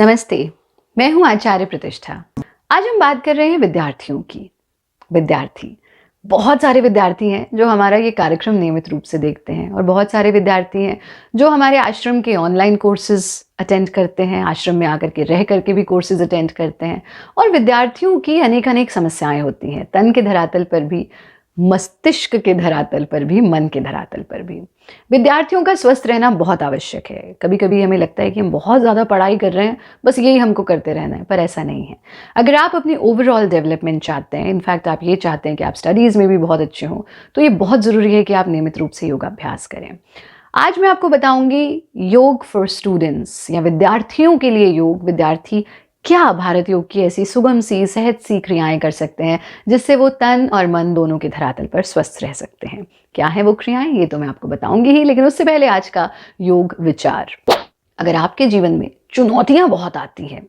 नमस्ते, मैं हूं आचार्य प्रतिष्ठा। आज हम बात कर रहे हैं विद्यार्थियों की। विद्यार्थी, बहुत सारे विद्यार्थी हैं जो हमारा ये कार्यक्रम नियमित रूप से देखते हैं और बहुत सारे विद्यार्थी हैं जो हमारे आश्रम के ऑनलाइन कोर्सेज अटेंड करते हैं, आश्रम में आकर के रह करके भी कोर्सेज अटेंड करते हैं। और विद्यार्थियों की अनेक अनेक समस्याएं होती हैं, तन के धरातल पर भी, मस्तिष्क के धरातल पर भी, मन के धरातल पर भी। विद्यार्थियों का स्वस्थ रहना बहुत आवश्यक है। कभी कभी हमें लगता है कि हम बहुत ज़्यादा पढ़ाई कर रहे हैं, बस यही हमको करते रहना है, पर ऐसा नहीं है। अगर आप अपनी ओवरऑल डेवलपमेंट चाहते हैं, इनफैक्ट आप ये चाहते हैं कि आप स्टडीज़ में भी बहुत अच्छे हों, तो ये बहुत ज़रूरी है कि आप नियमित रूप से योगाभ्यास करें। आज मैं आपको बताऊंगी योग फॉर स्टूडेंट्स, या विद्यार्थियों के लिए योग। विद्यार्थी क्या भारत योग की ऐसी सुगम सी, सहज सी क्रियाएं कर सकते हैं जिससे वो तन और मन दोनों के धरातल पर स्वस्थ रह सकते हैं। क्या है वो क्रियाएं, ये तो मैं आपको बताऊंगी ही, लेकिन उससे पहले आज का योग विचार। अगर आपके जीवन में चुनौतियां बहुत आती हैं,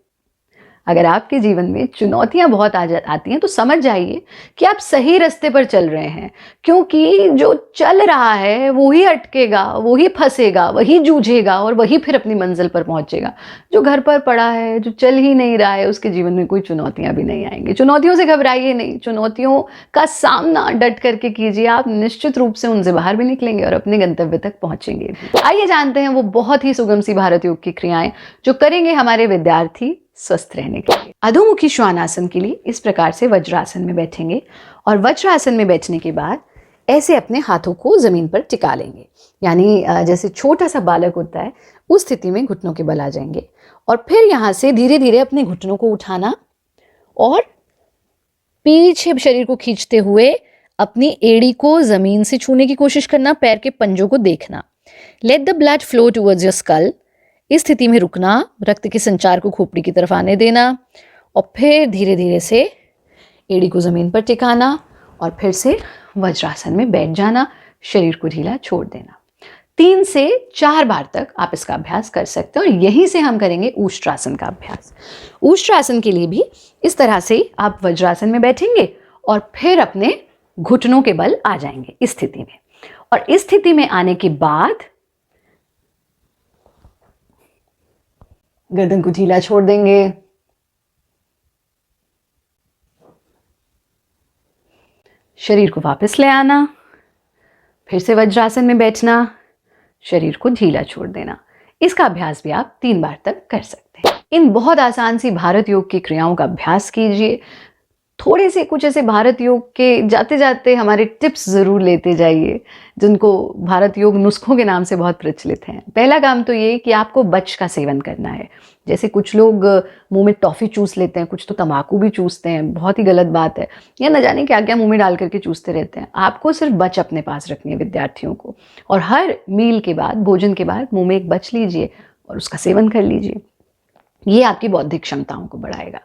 अगर आपके जीवन में चुनौतियां बहुत आती हैं, तो समझ जाइए कि आप सही रास्ते पर चल रहे हैं। क्योंकि जो चल रहा है वो ही अटकेगा, वो ही फंसेगा, वही जूझेगा और वही फिर अपनी मंजिल पर पहुंचेगा। जो घर पर पड़ा है, जो चल ही नहीं रहा है, उसके जीवन में कोई चुनौतियां भी नहीं आएंगी। चुनौतियों से घबराइए नहीं, चुनौतियों का सामना डट करके कीजिए। आप निश्चित रूप से उनसे बाहर भी निकलेंगे और अपने गंतव्य तक पहुंचेंगे। आइए जानते हैं वो बहुत ही सुगम सी भारत योग की क्रियाएं जो करेंगे हमारे विद्यार्थी स्वस्थ रहने के लिए। अधोमुखी श्वानासन के लिए इस प्रकार से वज्रासन में बैठेंगे और वज्रासन में बैठने के बाद ऐसे अपने हाथों को जमीन पर टिका लेंगे। यानी जैसे छोटा सा बालक होता है, उस स्थिति में घुटनों के बल आ जाएंगे। और फिर यहाँ से धीरे धीरे अपने घुटनों को उठाना और पीछे शरीर को खींचते हुए अपनी एड़ी को जमीन से छूने की कोशिश करना, पैर के पंजों को देखना। Let the blood flow towards your skull. इस स्थिति में रुकना, रक्त के संचार को खोपड़ी की तरफ आने देना और फिर धीरे धीरे से एड़ी को जमीन पर टिकाना और फिर से वज्रासन में बैठ जाना, शरीर को ढीला छोड़ देना। 3 से 4 बार तक आप इसका अभ्यास कर सकते हैं। और यहीं से हम करेंगे ऊष्ट्रासन का अभ्यास। ऊष्ट्रासन के लिए भी इस तरह से आप वज्रासन में बैठेंगे और फिर अपने घुटनों के बल आ जाएंगे इस स्थिति में। और इस स्थिति में आने के बाद गर्दन को ढीला छोड़ देंगे, शरीर को वापस ले आना, फिर से वज्रासन में बैठना, शरीर को ढीला छोड़ देना। इसका अभ्यास भी आप 3 बार तक कर सकते हैं। इन बहुत आसान सी भारत योग की क्रियाओं का अभ्यास कीजिए। थोड़े से कुछ ऐसे भारत योग के जाते जाते हमारे टिप्स ज़रूर लेते जाइए, जिनको भारत योग नुस्खों के नाम से बहुत प्रचलित हैं। पहला काम तो ये कि आपको बच का सेवन करना है। जैसे कुछ लोग मुंह में टॉफ़ी चूस लेते हैं, कुछ तो तंबाकू भी चूसते हैं, बहुत ही गलत बात है। या न जाने क्या क्या मुंह में डाल करके चूसते रहते हैं। आपको सिर्फ बच अपने पास रखनी है विद्यार्थियों को। और हर मील के बाद, भोजन के बाद मुँह में एक बच लीजिए और उसका सेवन कर लीजिए। ये आपकी बौद्धिक क्षमताओं को बढ़ाएगा।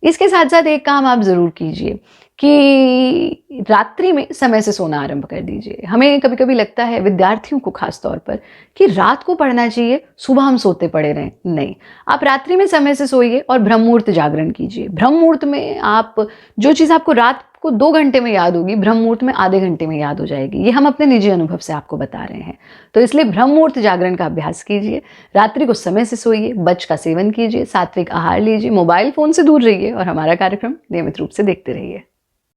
इसके साथ साथ एक काम आप ज़रूर कीजिए कि रात्रि में समय से सोना आरंभ कर दीजिए। हमें कभी कभी लगता है, विद्यार्थियों को खास तौर पर, कि रात को पढ़ना चाहिए, सुबह हम सोते पड़े रहें। नहीं, आप रात्रि में समय से सोइए और ब्रह्म मुहूर्त जागरण कीजिए। ब्रह्म मुहूर्त में आप जो चीज़ आपको रात को 2 घंटे में याद होगी, ब्रह्म मुहूर्त में आधे घंटे में याद हो जाएगी। ये हम अपने निजी अनुभव से आपको बता रहे हैं। तो इसलिए ब्रह्म मुहूर्त जागरण का अभ्यास कीजिए, रात्रि को समय से सोइए, बच का सेवन कीजिए, सात्विक आहार लीजिए, मोबाइल फ़ोन से दूर रहिए और हमारा कार्यक्रम नियमित रूप से देखते रहिए।